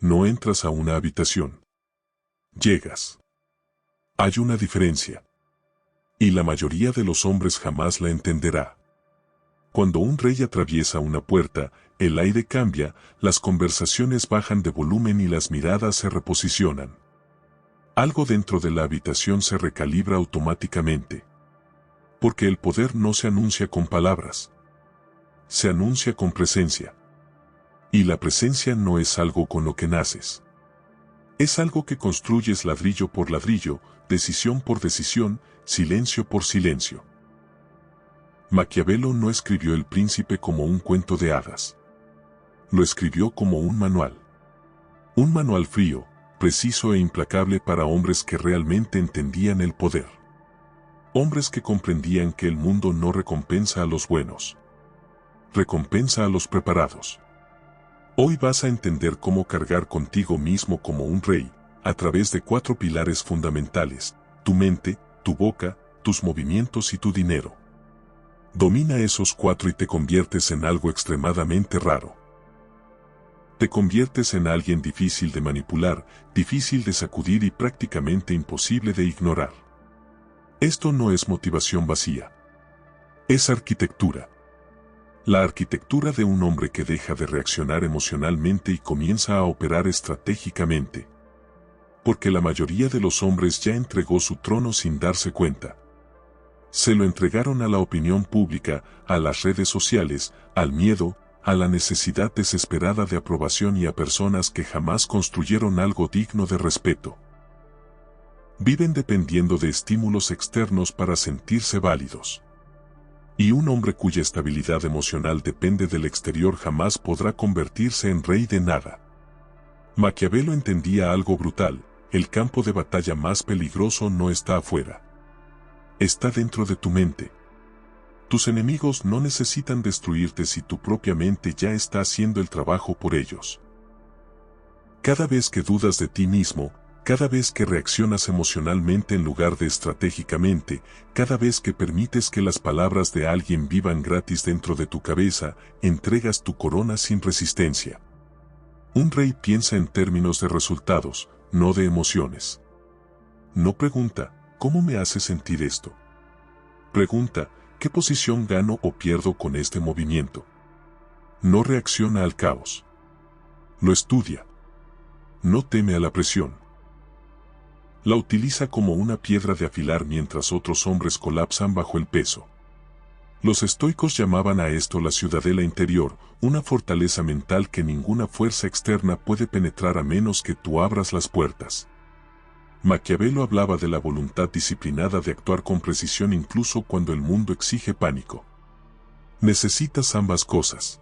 No entras a una habitación. Llegas. Hay una diferencia. Y la mayoría de los hombres jamás la entenderá. Cuando un rey atraviesa una puerta, el aire cambia, las conversaciones bajan de volumen y las miradas se reposicionan. Algo dentro de la habitación se recalibra automáticamente. Porque el poder no se anuncia con palabras. Se anuncia con presencia. Y la presencia no es algo con lo que naces. Es algo que construyes ladrillo por ladrillo, decisión por decisión, silencio por silencio. Maquiavelo no escribió El Príncipe como un cuento de hadas. Lo escribió como un manual. Un manual frío, preciso e implacable para hombres que realmente entendían el poder. Hombres que comprendían que el mundo no recompensa a los buenos. Recompensa a los preparados. Hoy vas a entender cómo cargar contigo mismo como un rey, a través de 4 pilares fundamentales: tu mente, tu boca, tus movimientos y tu dinero. Domina esos 4 y te conviertes en algo extremadamente raro. Te conviertes en alguien difícil de manipular, difícil de sacudir y prácticamente imposible de ignorar. Esto no es motivación vacía. Es arquitectura. La arquitectura de un hombre que deja de reaccionar emocionalmente y comienza a operar estratégicamente. Porque la mayoría de los hombres ya entregó su trono sin darse cuenta. Se lo entregaron a la opinión pública, a las redes sociales, al miedo, a la necesidad desesperada de aprobación y a personas que jamás construyeron algo digno de respeto. Viven dependiendo de estímulos externos para sentirse válidos. Y un hombre cuya estabilidad emocional depende del exterior jamás podrá convertirse en rey de nada. Maquiavelo entendía algo brutal: el campo de batalla más peligroso no está afuera. Está dentro de tu mente. Tus enemigos no necesitan destruirte si tu propia mente ya está haciendo el trabajo por ellos. Cada vez que dudas de ti mismo, cada vez que reaccionas emocionalmente en lugar de estratégicamente, cada vez que permites que las palabras de alguien vivan gratis dentro de tu cabeza, entregas tu corona sin resistencia. Un rey piensa en términos de resultados, no de emociones. No pregunta, ¿cómo me hace sentir esto? Pregunta, ¿qué posición gano o pierdo con este movimiento? No reacciona al caos. Lo estudia. No teme a la presión. La utiliza como una piedra de afilar mientras otros hombres colapsan bajo el peso. Los estoicos llamaban a esto la ciudadela interior, una fortaleza mental que ninguna fuerza externa puede penetrar a menos que tú abras las puertas. Maquiavelo hablaba de la voluntad disciplinada de actuar con precisión incluso cuando el mundo exige pánico. Necesitas ambas cosas.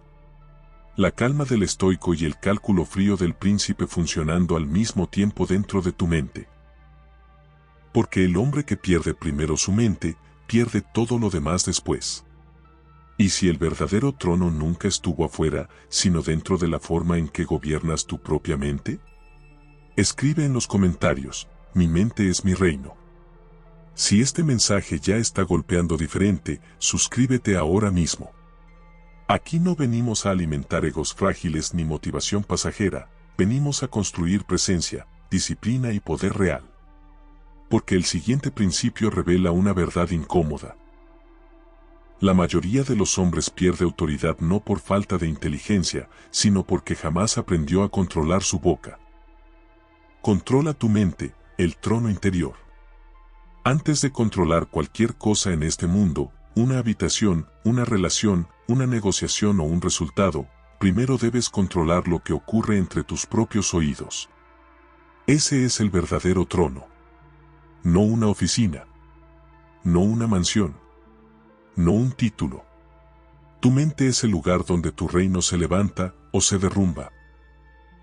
La calma del estoico y el cálculo frío del príncipe funcionando al mismo tiempo dentro de tu mente. Porque el hombre que pierde primero su mente, pierde todo lo demás después. Y si el verdadero trono nunca estuvo afuera, sino dentro de la forma en que gobiernas tu propia mente. Escribe en los comentarios: mi mente es mi reino. Si este mensaje ya está golpeando diferente, suscríbete ahora mismo. Aquí no venimos a alimentar egos frágiles ni motivación pasajera, venimos a construir presencia, disciplina y poder real. Porque el siguiente principio revela una verdad incómoda. La mayoría de los hombres pierde autoridad no por falta de inteligencia, sino porque jamás aprendió a controlar su boca. Controla tu mente, el trono interior. Antes de controlar cualquier cosa en este mundo, una habitación, una relación, una negociación o un resultado, primero debes controlar lo que ocurre entre tus propios oídos. Ese es el verdadero trono. No una oficina. No una mansión. No un título. Tu mente es el lugar donde tu reino se levanta o se derrumba.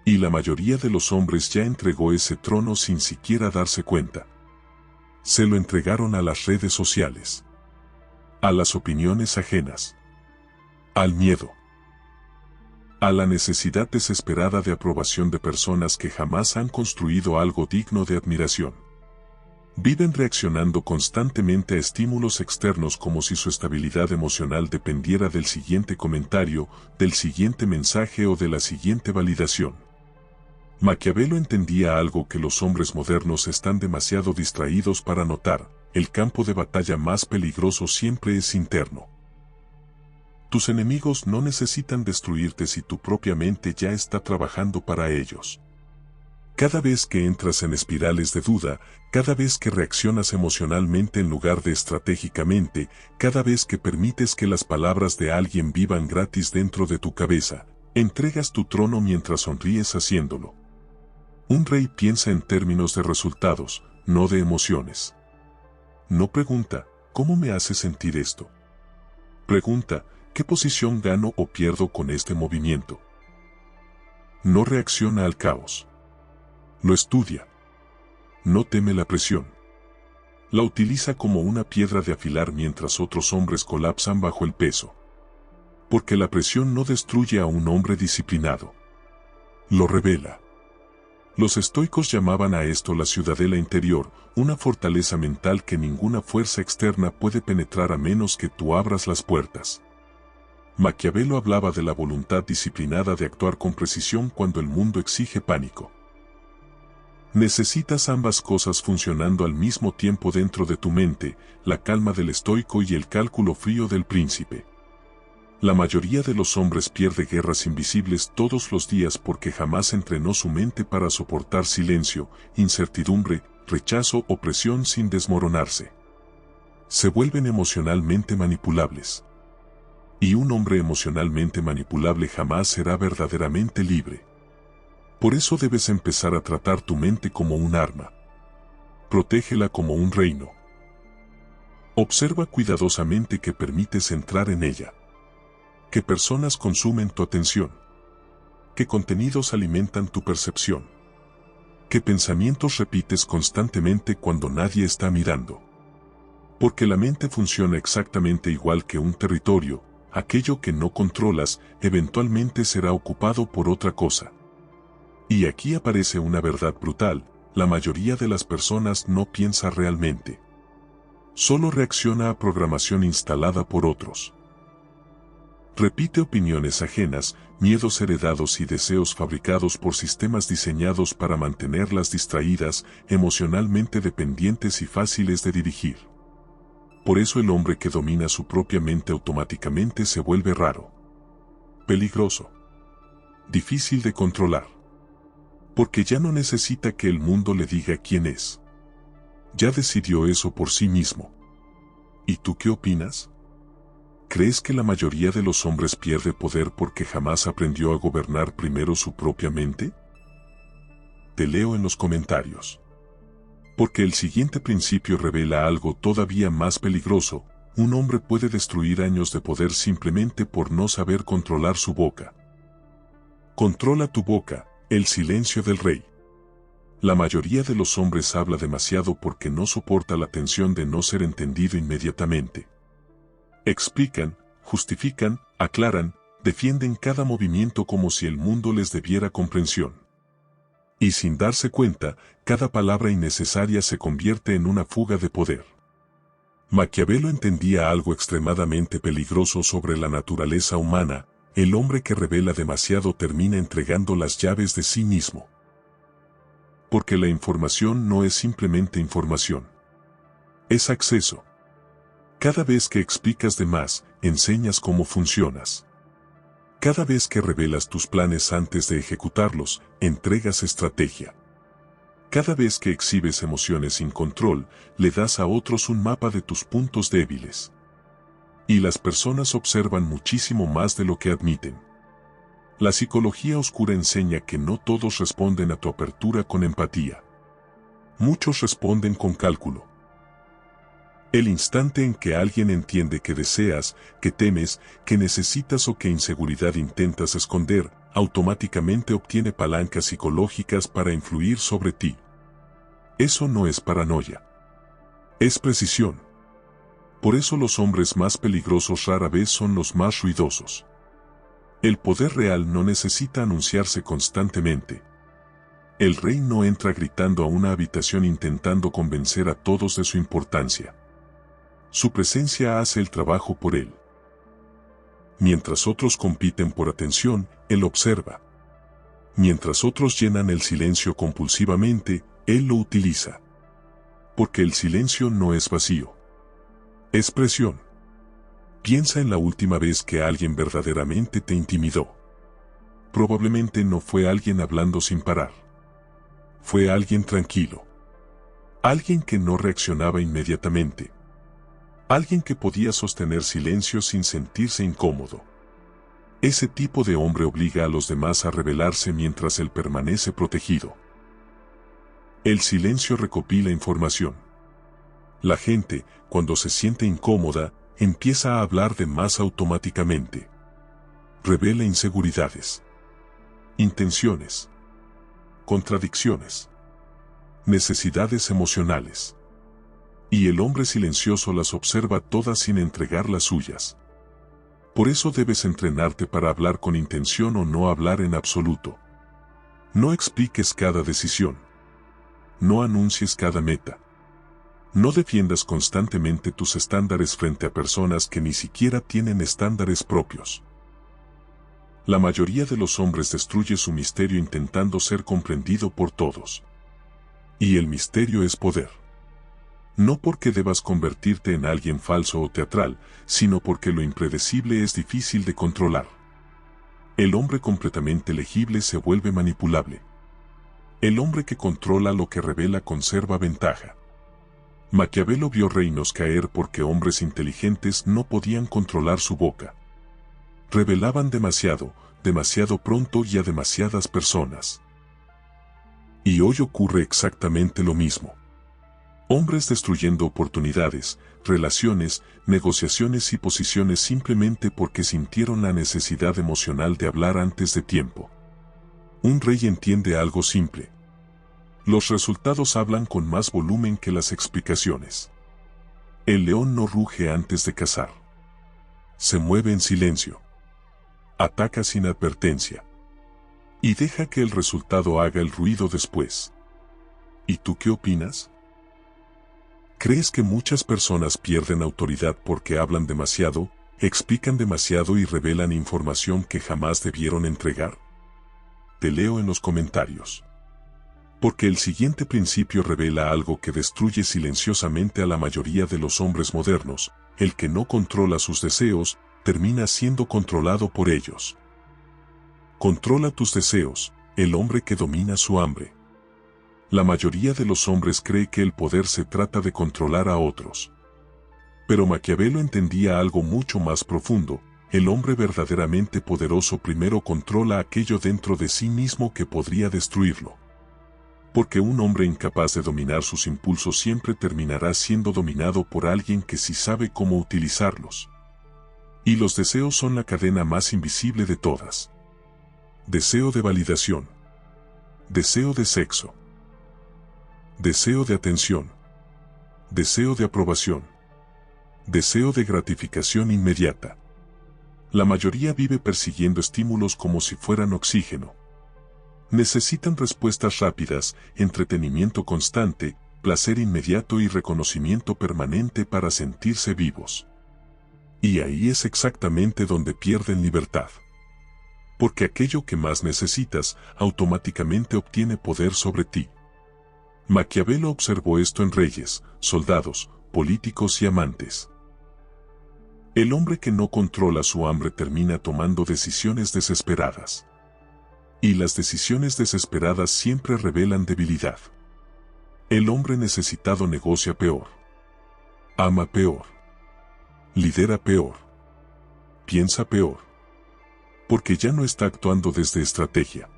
Y la mayoría de los hombres ya entregó ese trono sin siquiera darse cuenta. Se lo entregaron a las redes sociales. A las opiniones ajenas. Al miedo. A la necesidad desesperada de aprobación de personas que jamás han construido algo digno de admiración. Viven reaccionando constantemente a estímulos externos como si su estabilidad emocional dependiera del siguiente comentario, del siguiente mensaje o de la siguiente validación. Maquiavelo entendía algo que los hombres modernos están demasiado distraídos para notar: el campo de batalla más peligroso siempre es interno. Tus enemigos no necesitan destruirte si tu propia mente ya está trabajando para ellos. Cada vez que entras en espirales de duda, cada vez que reaccionas emocionalmente en lugar de estratégicamente, cada vez que permites que las palabras de alguien vivan gratis dentro de tu cabeza, entregas tu trono mientras sonríes haciéndolo. Un rey piensa en términos de resultados, no de emociones. No pregunta, ¿cómo me hace sentir esto? Pregunta, ¿qué posición gano o pierdo con este movimiento? No reacciona al caos. Lo estudia. No teme la presión. La utiliza como una piedra de afilar mientras otros hombres colapsan bajo el peso. Porque la presión no destruye a un hombre disciplinado. Lo revela. Los estoicos llamaban a esto la ciudadela interior, una fortaleza mental que ninguna fuerza externa puede penetrar a menos que tú abras las puertas. Maquiavelo hablaba de la voluntad disciplinada de actuar con precisión cuando el mundo exige pánico. Necesitas ambas cosas funcionando al mismo tiempo dentro de tu mente, la calma del estoico y el cálculo frío del príncipe. La mayoría de los hombres pierde guerras invisibles todos los días porque jamás entrenó su mente para soportar silencio, incertidumbre, rechazo o presión sin desmoronarse. Se vuelven emocionalmente manipulables. Y un hombre emocionalmente manipulable jamás será verdaderamente libre. Por eso debes empezar a tratar tu mente como un arma. Protégela como un reino. Observa cuidadosamente qué permites entrar en ella. ¿Qué personas consumen tu atención? ¿Qué contenidos alimentan tu percepción? ¿Qué pensamientos repites constantemente cuando nadie está mirando? Porque la mente funciona exactamente igual que un territorio, aquello que no controlas eventualmente será ocupado por otra cosa. Y aquí aparece una verdad brutal: la mayoría de las personas no piensa realmente. Solo reacciona a programación instalada por otros. Repite opiniones ajenas, miedos heredados y deseos fabricados por sistemas diseñados para mantenerlas distraídas, emocionalmente dependientes y fáciles de dirigir. Por eso el hombre que domina su propia mente automáticamente se vuelve raro, peligroso, difícil de controlar. Porque ya no necesita que el mundo le diga quién es. Ya decidió eso por sí mismo. ¿Y tú qué opinas? ¿Crees que la mayoría de los hombres pierde poder porque jamás aprendió a gobernar primero su propia mente? Te leo en los comentarios. Porque el siguiente principio revela algo todavía más peligroso: un hombre puede destruir años de poder simplemente por no saber controlar su boca. Controla tu boca, el silencio del rey. La mayoría de los hombres habla demasiado porque no soporta la tensión de no ser entendido inmediatamente. Explican, justifican, aclaran, defienden cada movimiento como si el mundo les debiera comprensión. Y sin darse cuenta, cada palabra innecesaria se convierte en una fuga de poder. Maquiavelo entendía algo extremadamente peligroso sobre la naturaleza humana: el hombre que revela demasiado termina entregando las llaves de sí mismo. Porque la información no es simplemente información. Es acceso. Cada vez que explicas de más, enseñas cómo funcionas. Cada vez que revelas tus planes antes de ejecutarlos, entregas estrategia. Cada vez que exhibes emociones sin control, le das a otros un mapa de tus puntos débiles. Y las personas observan muchísimo más de lo que admiten. La psicología oscura enseña que no todos responden a tu apertura con empatía. Muchos responden con cálculo. El instante en que alguien entiende que deseas, que temes, que necesitas o que inseguridad intentas esconder, automáticamente obtiene palancas psicológicas para influir sobre ti. Eso no es paranoia. Es precisión. Por eso los hombres más peligrosos rara vez son los más ruidosos. El poder real no necesita anunciarse constantemente. El rey no entra gritando a una habitación intentando convencer a todos de su importancia. Su presencia hace el trabajo por él. Mientras otros compiten por atención, él observa. Mientras otros llenan el silencio compulsivamente, él lo utiliza. Porque el silencio no es vacío. Es presión. Piensa en la última vez que alguien verdaderamente te intimidó. Probablemente no fue alguien hablando sin parar. Fue alguien tranquilo. Alguien que no reaccionaba inmediatamente. Alguien que podía sostener silencio sin sentirse incómodo. Ese tipo de hombre obliga a los demás a rebelarse mientras él permanece protegido. El silencio recopila información. La gente, cuando se siente incómoda, empieza a hablar de más automáticamente. Revela inseguridades, intenciones, contradicciones, necesidades emocionales. Y el hombre silencioso las observa todas sin entregar las suyas. Por eso debes entrenarte para hablar con intención o no hablar en absoluto. No expliques cada decisión. No anuncies cada meta. No defiendas constantemente tus estándares frente a personas que ni siquiera tienen estándares propios. La mayoría de los hombres destruye su misterio intentando ser comprendido por todos. Y el misterio es poder. No porque debas convertirte en alguien falso o teatral, sino porque lo impredecible es difícil de controlar. El hombre completamente legible se vuelve manipulable. El hombre que controla lo que revela conserva ventaja. Maquiavelo vio reinos caer porque hombres inteligentes no podían controlar su boca. Revelaban demasiado, demasiado pronto y a demasiadas personas. Y hoy ocurre exactamente lo mismo. Hombres destruyendo oportunidades, relaciones, negociaciones y posiciones simplemente porque sintieron la necesidad emocional de hablar antes de tiempo. Un rey entiende algo simple. Los resultados hablan con más volumen que las explicaciones. El león no ruge antes de cazar. Se mueve en silencio. Ataca sin advertencia. Y deja que el resultado haga el ruido después. ¿Y tú qué opinas? ¿Crees que muchas personas pierden autoridad porque hablan demasiado, explican demasiado y revelan información que jamás debieron entregar? Te leo en los comentarios. Porque el siguiente principio revela algo que destruye silenciosamente a la mayoría de los hombres modernos: el que no controla sus deseos, termina siendo controlado por ellos. Controla tus deseos, el hombre que domina su hambre. La mayoría de los hombres cree que el poder se trata de controlar a otros. Pero Maquiavelo entendía algo mucho más profundo: el hombre verdaderamente poderoso primero controla aquello dentro de sí mismo que podría destruirlo. Porque un hombre incapaz de dominar sus impulsos siempre terminará siendo dominado por alguien que sí sabe cómo utilizarlos. Y los deseos son la cadena más invisible de todas. Deseo de validación. Deseo de sexo. Deseo de atención. Deseo de aprobación. Deseo de gratificación inmediata. La mayoría vive persiguiendo estímulos como si fueran oxígeno. Necesitan respuestas rápidas, entretenimiento constante, placer inmediato y reconocimiento permanente para sentirse vivos. Y ahí es exactamente donde pierden libertad. Porque aquello que más necesitas, automáticamente obtiene poder sobre ti. Maquiavelo observó esto en reyes, soldados, políticos y amantes. El hombre que no controla su hambre termina tomando decisiones desesperadas. Y las decisiones desesperadas siempre revelan debilidad. El hombre necesitado negocia peor. Ama peor. Lidera peor. Piensa peor. Porque ya no está actuando desde estrategia.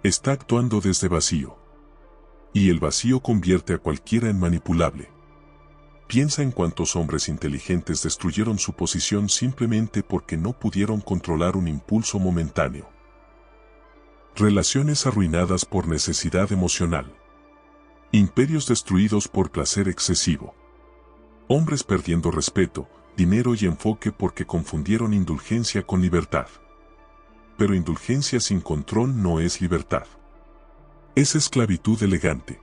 Está actuando desde vacío. Y el vacío convierte a cualquiera en manipulable. Piensa en cuántos hombres inteligentes destruyeron su posición simplemente porque no pudieron controlar un impulso momentáneo. Relaciones arruinadas por necesidad emocional. Imperios destruidos por placer excesivo. Hombres perdiendo respeto, dinero y enfoque porque confundieron indulgencia con libertad. Pero indulgencia sin control no es libertad. Es esclavitud elegante.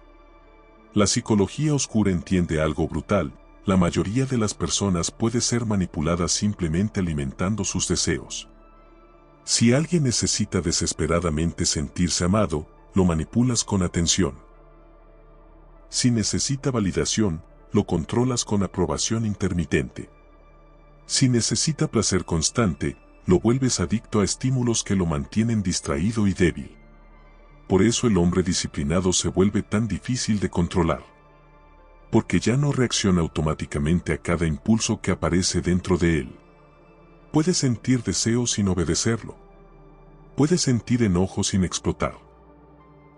La psicología oscura entiende algo brutal: la mayoría de las personas puede ser manipuladas simplemente alimentando sus deseos. Si alguien necesita desesperadamente sentirse amado, lo manipulas con atención. Si necesita validación, lo controlas con aprobación intermitente. Si necesita placer constante, lo vuelves adicto a estímulos que lo mantienen distraído y débil. Por eso el hombre disciplinado se vuelve tan difícil de controlar. Porque ya no reacciona automáticamente a cada impulso que aparece dentro de él. Puede sentir deseo sin obedecerlo. Puede sentir enojo sin explotar.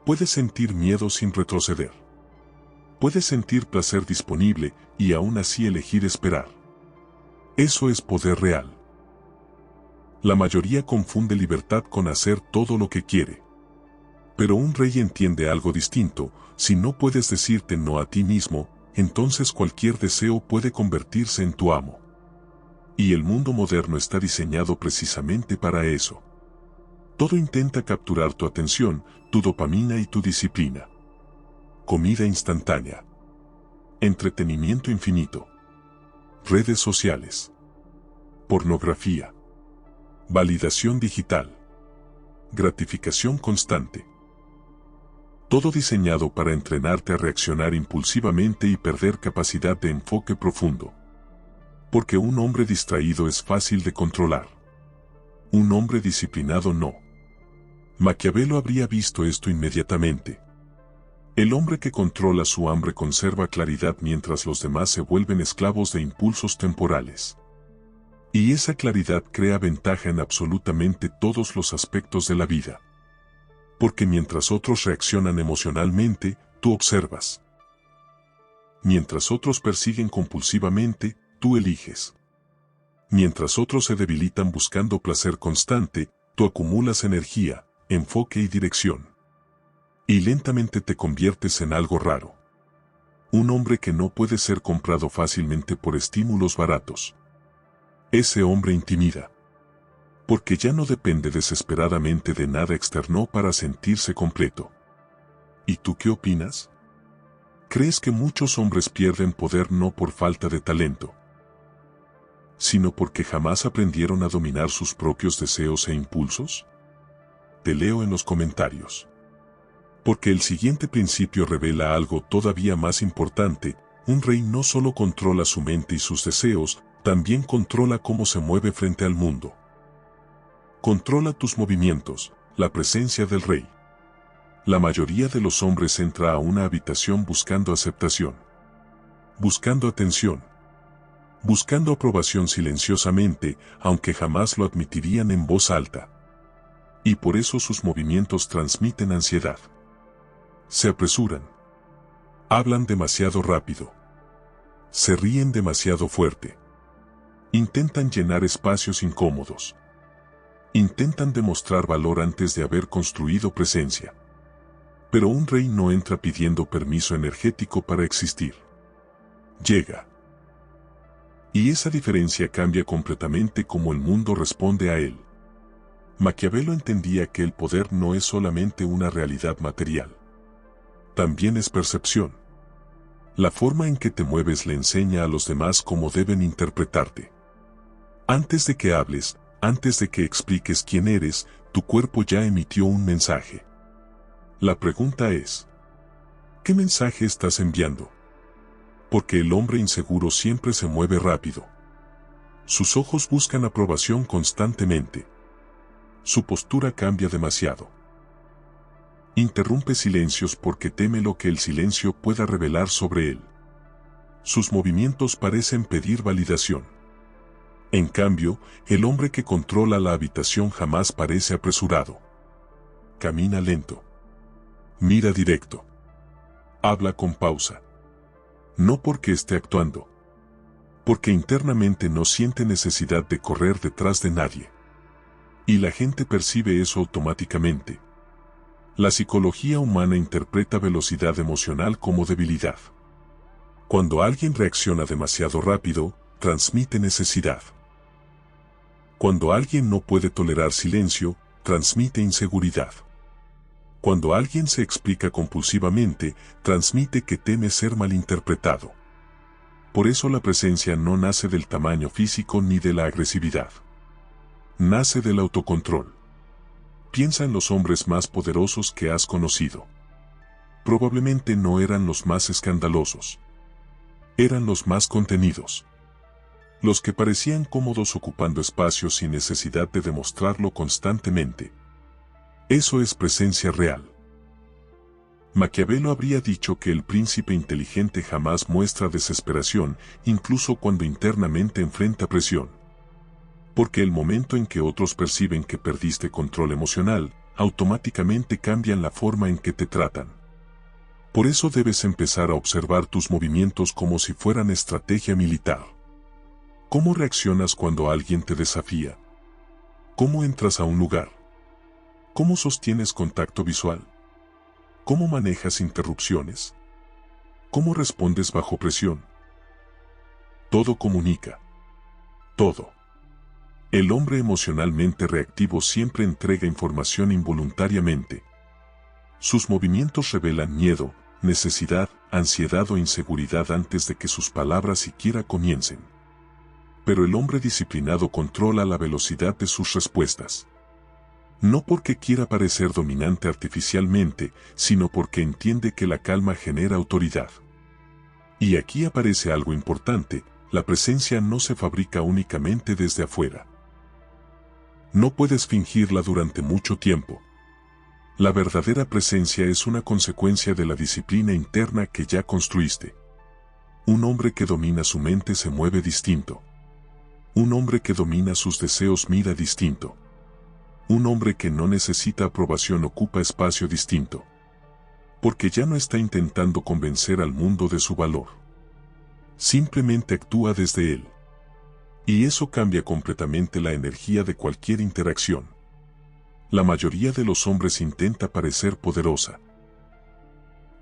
Puede sentir miedo sin retroceder. Puede sentir placer disponible y aún así elegir esperar. Eso es poder real. La mayoría confunde libertad con hacer todo lo que quiere. Pero un rey entiende algo distinto: si no puedes decirte no a ti mismo, entonces cualquier deseo puede convertirse en tu amo. Y el mundo moderno está diseñado precisamente para eso. Todo intenta capturar tu atención, tu dopamina y tu disciplina. Comida instantánea. Entretenimiento infinito. Redes sociales. Pornografía. Validación digital. Gratificación constante. Todo diseñado para entrenarte a reaccionar impulsivamente y perder capacidad de enfoque profundo. Porque un hombre distraído es fácil de controlar. Un hombre disciplinado no. Maquiavelo habría visto esto inmediatamente. El hombre que controla su hambre conserva claridad mientras los demás se vuelven esclavos de impulsos temporales. Y esa claridad crea ventaja en absolutamente todos los aspectos de la vida. Porque mientras otros reaccionan emocionalmente, tú observas. Mientras otros persiguen compulsivamente, tú eliges. Mientras otros se debilitan buscando placer constante, tú acumulas energía, enfoque y dirección. Y lentamente te conviertes en algo raro. Un hombre que no puede ser comprado fácilmente por estímulos baratos. Ese hombre intimida. Porque ya no depende desesperadamente de nada externo para sentirse completo. ¿Y tú qué opinas? ¿Crees que muchos hombres pierden poder no por falta de talento, sino porque jamás aprendieron a dominar sus propios deseos e impulsos? Te leo en los comentarios. Porque el siguiente principio revela algo todavía más importante: un rey no solo controla su mente y sus deseos, también controla cómo se mueve frente al mundo. Controla tus movimientos, la presencia del rey. La mayoría de los hombres entra a una habitación buscando aceptación, buscando atención, buscando aprobación silenciosamente, aunque jamás lo admitirían en voz alta. Y por eso sus movimientos transmiten ansiedad. Se apresuran. Hablan demasiado rápido. Se ríen demasiado fuerte. Intentan llenar espacios incómodos. Intentan demostrar valor antes de haber construido presencia. Pero un rey no entra pidiendo permiso energético para existir. Llega. Y esa diferencia cambia completamente cómo el mundo responde a él. Maquiavelo entendía que el poder no es solamente una realidad material. También es percepción. La forma en que te mueves le enseña a los demás cómo deben interpretarte. Antes de que hables, antes de que expliques quién eres, tu cuerpo ya emitió un mensaje. La pregunta es: ¿qué mensaje estás enviando? Porque el hombre inseguro siempre se mueve rápido. Sus ojos buscan aprobación constantemente. Su postura cambia demasiado. Interrumpe silencios porque teme lo que el silencio pueda revelar sobre él. Sus movimientos parecen pedir validación. En cambio, el hombre que controla la habitación jamás parece apresurado. Camina lento. Mira directo. Habla con pausa. No porque esté actuando. Porque internamente no siente necesidad de correr detrás de nadie. Y la gente percibe eso automáticamente. La psicología humana interpreta velocidad emocional como debilidad. Cuando alguien reacciona demasiado rápido, transmite necesidad. Cuando alguien no puede tolerar silencio, transmite inseguridad. Cuando alguien se explica compulsivamente, transmite que teme ser malinterpretado. Por eso la presencia no nace del tamaño físico ni de la agresividad. Nace del autocontrol. Piensa en los hombres más poderosos que has conocido. Probablemente no eran los más escandalosos. Eran los más contenidos. Los que parecían cómodos ocupando espacios sin necesidad de demostrarlo constantemente. Eso es presencia real. Maquiavelo habría dicho que el príncipe inteligente jamás muestra desesperación, incluso cuando internamente enfrenta presión. Porque el momento en que otros perciben que perdiste control emocional, automáticamente cambian la forma en que te tratan. Por eso debes empezar a observar tus movimientos como si fueran estrategia militar. ¿Cómo reaccionas cuando alguien te desafía? ¿Cómo entras a un lugar? ¿Cómo sostienes contacto visual? ¿Cómo manejas interrupciones? ¿Cómo respondes bajo presión? Todo comunica. Todo. El hombre emocionalmente reactivo siempre entrega información involuntariamente. Sus movimientos revelan miedo, necesidad, ansiedad o inseguridad antes de que sus palabras siquiera comiencen. Pero el hombre disciplinado controla la velocidad de sus respuestas. No porque quiera parecer dominante artificialmente, sino porque entiende que la calma genera autoridad. Y aquí aparece algo importante: la presencia no se fabrica únicamente desde afuera. No puedes fingirla durante mucho tiempo. La verdadera presencia es una consecuencia de la disciplina interna que ya construiste. Un hombre que domina su mente se mueve distinto. Un hombre que domina sus deseos mira distinto. Un hombre que no necesita aprobación ocupa espacio distinto. Porque ya no está intentando convencer al mundo de su valor. Simplemente actúa desde él. Y eso cambia completamente la energía de cualquier interacción. La mayoría de los hombres intenta parecer poderosa.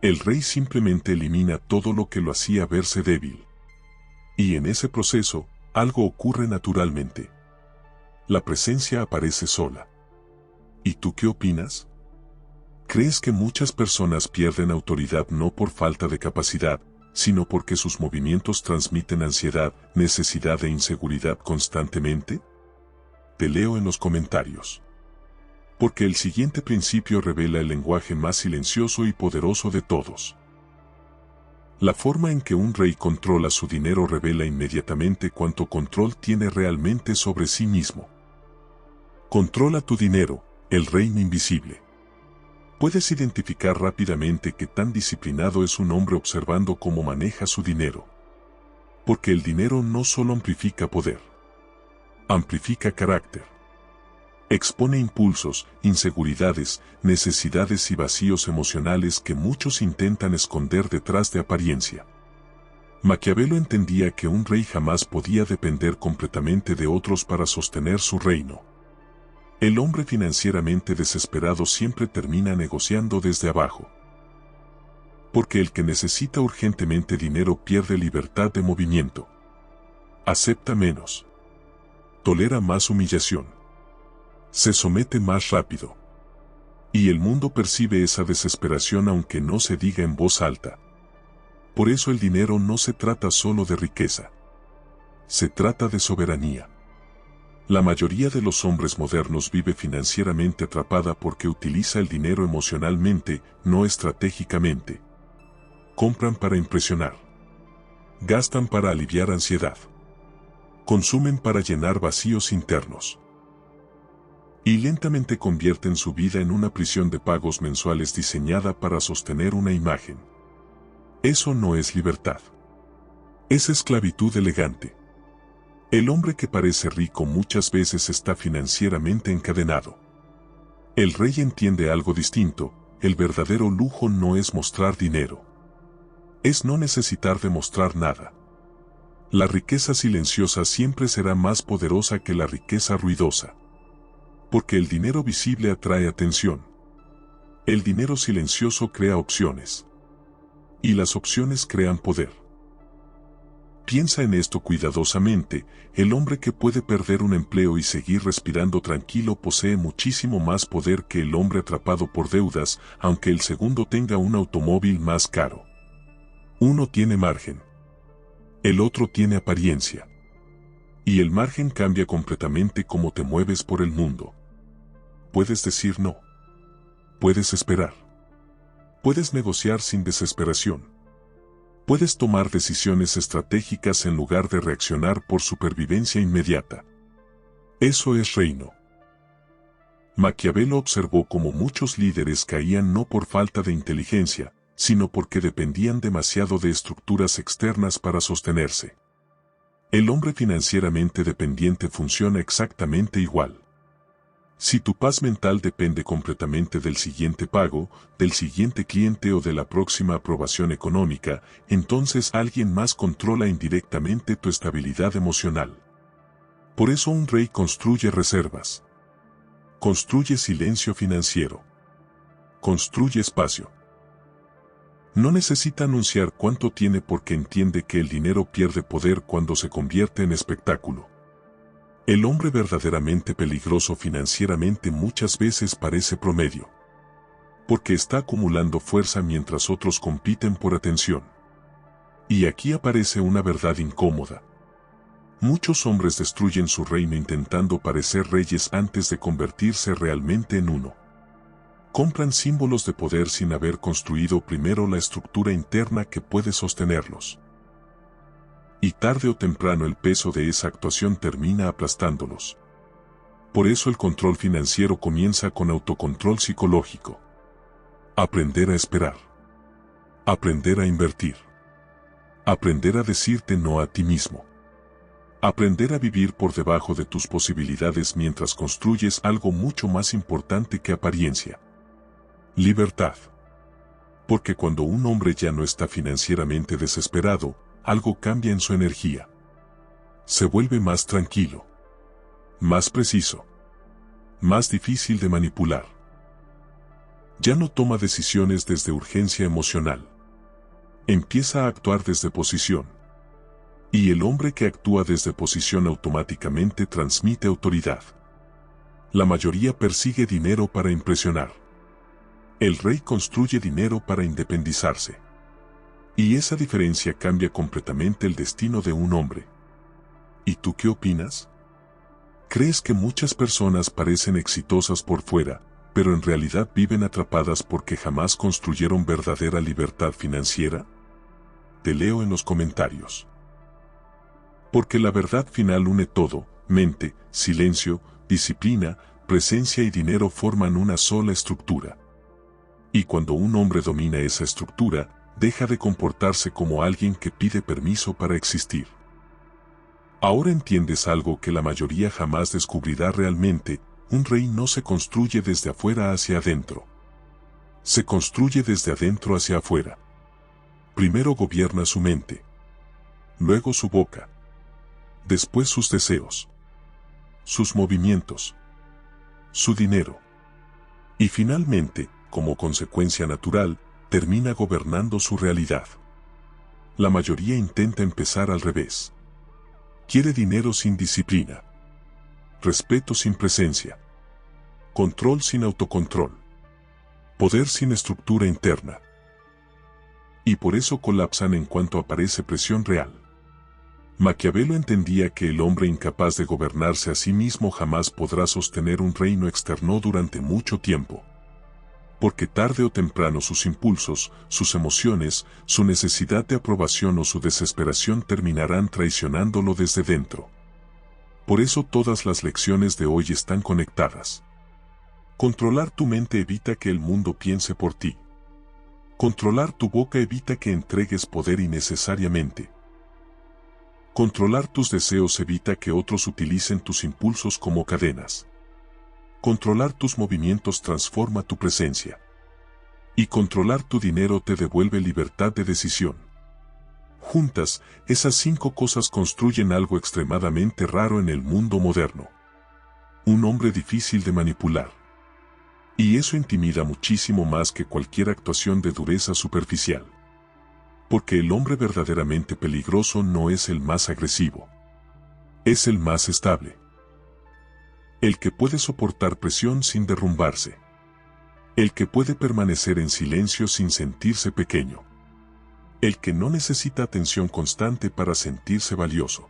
El rey simplemente elimina todo lo que lo hacía verse débil. Y en ese proceso, algo ocurre naturalmente. La presencia aparece sola. ¿Y tú qué opinas? ¿Crees que muchas personas pierden autoridad no por falta de capacidad, sino porque sus movimientos transmiten ansiedad, necesidad e inseguridad constantemente? Te leo en los comentarios. Porque el siguiente principio revela el lenguaje más silencioso y poderoso de todos. La forma en que un rey controla su dinero revela inmediatamente cuánto control tiene realmente sobre sí mismo. Controla tu dinero, el reino invisible. Puedes identificar rápidamente qué tan disciplinado es un hombre observando cómo maneja su dinero. Porque el dinero no solo amplifica poder. Amplifica carácter. Expone impulsos, inseguridades, necesidades y vacíos emocionales que muchos intentan esconder detrás de apariencia. Maquiavelo entendía que un rey jamás podía depender completamente de otros para sostener su reino. El hombre financieramente desesperado siempre termina negociando desde abajo. Porque el que necesita urgentemente dinero pierde libertad de movimiento. Acepta menos. Tolera más humillación. Se somete más rápido. Y el mundo percibe esa desesperación aunque no se diga en voz alta. Por eso el dinero no se trata solo de riqueza. Se trata de soberanía. La mayoría de los hombres modernos vive financieramente atrapada porque utiliza el dinero emocionalmente, no estratégicamente. Compran para impresionar. Gastan para aliviar ansiedad. Consumen para llenar vacíos internos. Y lentamente convierten su vida en una prisión de pagos mensuales diseñada para sostener una imagen. Eso no es libertad. Es esclavitud elegante. El hombre que parece rico muchas veces está financieramente encadenado. El rey entiende algo distinto: el verdadero lujo no es mostrar dinero. Es no necesitar demostrar nada. La riqueza silenciosa siempre será más poderosa que la riqueza ruidosa. Porque el dinero visible atrae atención. El dinero silencioso crea opciones. Y las opciones crean poder. Piensa en esto cuidadosamente: el hombre que puede perder un empleo y seguir respirando tranquilo posee muchísimo más poder que el hombre atrapado por deudas, aunque el segundo tenga un automóvil más caro. Uno tiene margen. El otro tiene apariencia. Y el margen cambia completamente cómo te mueves por el mundo. puedes decir no. Puedes esperar. Puedes negociar sin desesperación. Puedes tomar decisiones estratégicas en lugar de reaccionar por supervivencia inmediata. Eso es reino. Maquiavelo observó cómo muchos líderes caían no por falta de inteligencia, sino porque dependían demasiado de estructuras externas para sostenerse. El hombre financieramente dependiente funciona exactamente igual. Si tu paz mental depende completamente del siguiente pago, del siguiente cliente o de la próxima aprobación económica, entonces alguien más controla indirectamente tu estabilidad emocional. Por eso un rey construye reservas. Construye silencio financiero. Construye espacio. No necesita anunciar cuánto tiene porque entiende que el dinero pierde poder cuando se convierte en espectáculo. El hombre verdaderamente peligroso financieramente muchas veces parece promedio, porque está acumulando fuerza mientras otros compiten por atención. Y aquí aparece una verdad incómoda. Muchos hombres destruyen su reino intentando parecer reyes antes de convertirse realmente en uno. Compran símbolos de poder sin haber construido primero la estructura interna que puede sostenerlos. Y tarde o temprano el peso de esa actuación termina aplastándolos. Por eso el control financiero comienza con autocontrol psicológico. Aprender a esperar. Aprender a invertir. Aprender a decirte no a ti mismo. Aprender a vivir por debajo de tus posibilidades mientras construyes algo mucho más importante que apariencia. Libertad. Porque cuando un hombre ya no está financieramente desesperado, algo cambia en su energía. Se vuelve más tranquilo, más preciso, más difícil de manipular. Ya no toma decisiones desde urgencia emocional. Empieza a actuar desde posición. Y el hombre que actúa desde posición automáticamente transmite autoridad. La mayoría persigue dinero para impresionar. El rey construye dinero para independizarse. Y esa diferencia cambia completamente el destino de un hombre. ¿Y tú qué opinas? ¿Crees que muchas personas parecen exitosas por fuera, pero en realidad viven atrapadas porque jamás construyeron verdadera libertad financiera? Te leo en los comentarios. Porque la verdad final une todo: mente, silencio, disciplina, presencia y dinero forman una sola estructura. Y cuando un hombre domina esa estructura, deja de comportarse como alguien que pide permiso para existir. Ahora entiendes algo que la mayoría jamás descubrirá realmente: un rey no se construye desde afuera hacia adentro. Se construye desde adentro hacia afuera. Primero gobierna su mente. Luego su boca. Después sus deseos. Sus movimientos. Su dinero. Y finalmente, como consecuencia natural, termina gobernando su realidad. La mayoría intenta empezar al revés. Quiere dinero sin disciplina. Respeto sin presencia. Control sin autocontrol. Poder sin estructura interna. Y por eso colapsan en cuanto aparece presión real. Maquiavelo entendía que el hombre incapaz de gobernarse a sí mismo jamás podrá sostener un reino externo durante mucho tiempo. Porque tarde o temprano sus impulsos, sus emociones, su necesidad de aprobación o su desesperación terminarán traicionándolo desde dentro. Por eso todas las lecciones de hoy están conectadas. Controlar tu mente evita que el mundo piense por ti. Controlar tu boca evita que entregues poder innecesariamente. Controlar tus deseos evita que otros utilicen tus impulsos como cadenas. Controlar tus movimientos transforma tu presencia. Y controlar tu dinero te devuelve libertad de decisión. Juntas, esas 5 cosas construyen algo extremadamente raro en el mundo moderno. Un hombre difícil de manipular. Y eso intimida muchísimo más que cualquier actuación de dureza superficial. Porque el hombre verdaderamente peligroso no es el más agresivo. Es el más estable. El que puede soportar presión sin derrumbarse. El que puede permanecer en silencio sin sentirse pequeño. El que no necesita atención constante para sentirse valioso.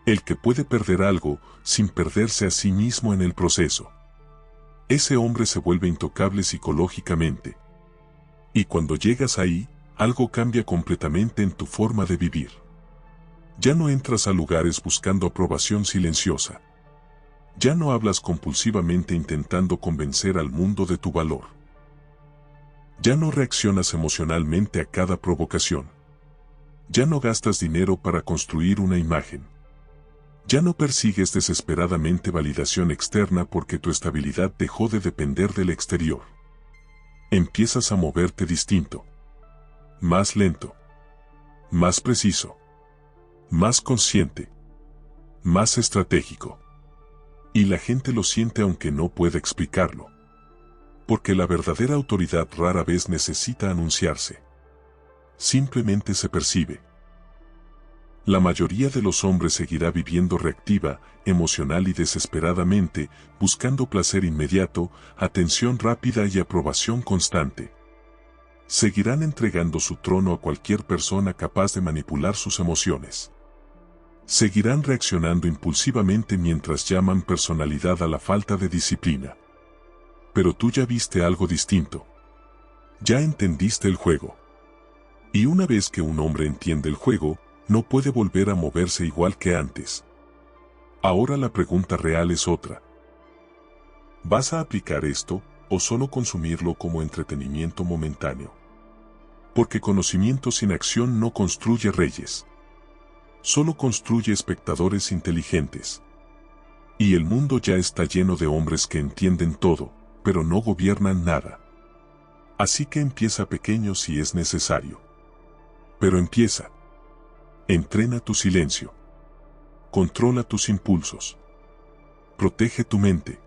El que puede perder algo sin perderse a sí mismo en el proceso. Ese hombre se vuelve intocable psicológicamente. Y cuando llegas ahí, algo cambia completamente en tu forma de vivir. Ya no entras a lugares buscando aprobación silenciosa. Ya no hablas compulsivamente intentando convencer al mundo de tu valor. Ya no reaccionas emocionalmente a cada provocación. Ya no gastas dinero para construir una imagen. Ya no persigues desesperadamente validación externa porque tu estabilidad dejó de depender del exterior. Empiezas a moverte distinto. Más lento. Más preciso. Más consciente. Más estratégico. Y la gente lo siente aunque no pueda explicarlo. Porque la verdadera autoridad rara vez necesita anunciarse. Simplemente se percibe. La mayoría de los hombres seguirá viviendo reactiva, emocional y desesperadamente, buscando placer inmediato, atención rápida y aprobación constante. Seguirán entregando su trono a cualquier persona capaz de manipular sus emociones. Seguirán reaccionando impulsivamente mientras llaman personalidad a la falta de disciplina. Pero tú ya viste algo distinto. Ya entendiste el juego. Y una vez que un hombre entiende el juego, no puede volver a moverse igual que antes. Ahora la pregunta real es otra. ¿Vas a aplicar esto o solo consumirlo como entretenimiento momentáneo? Porque conocimiento sin acción no construye reyes. Solo construye espectadores inteligentes. Y el mundo ya está lleno de hombres que entienden todo, pero no gobiernan nada. Así que empieza pequeño si es necesario. Pero empieza. Entrena tu silencio. Controla tus impulsos. Protege tu mente.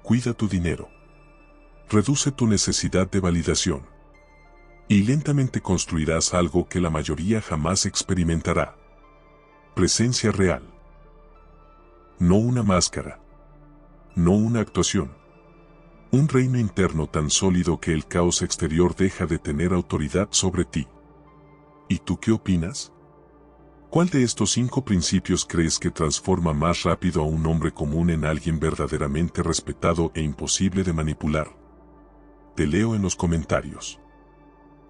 Cuida tu dinero. Reduce tu necesidad de validación. Y lentamente construirás algo que la mayoría jamás experimentará. Presencia real. No una máscara. No una actuación. Un reino interno tan sólido que el caos exterior deja de tener autoridad sobre ti. ¿Y tú qué opinas? ¿Cuál de estos 5 principios crees que transforma más rápido a un hombre común en alguien verdaderamente respetado e imposible de manipular? Te leo en los comentarios.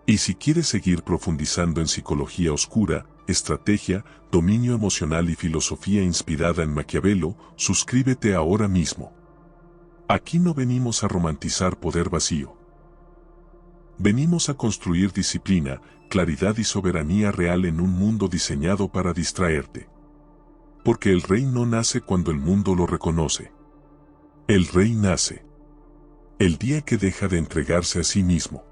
Y si quieres seguir profundizando en psicología oscura, estrategia, dominio emocional y filosofía inspirada en Maquiavelo, suscríbete ahora mismo. Aquí no venimos a romantizar poder vacío. Venimos a construir disciplina, claridad y soberanía real en un mundo diseñado para distraerte. Porque el rey no nace cuando el mundo lo reconoce. El rey nace el día que deja de entregarse a sí mismo.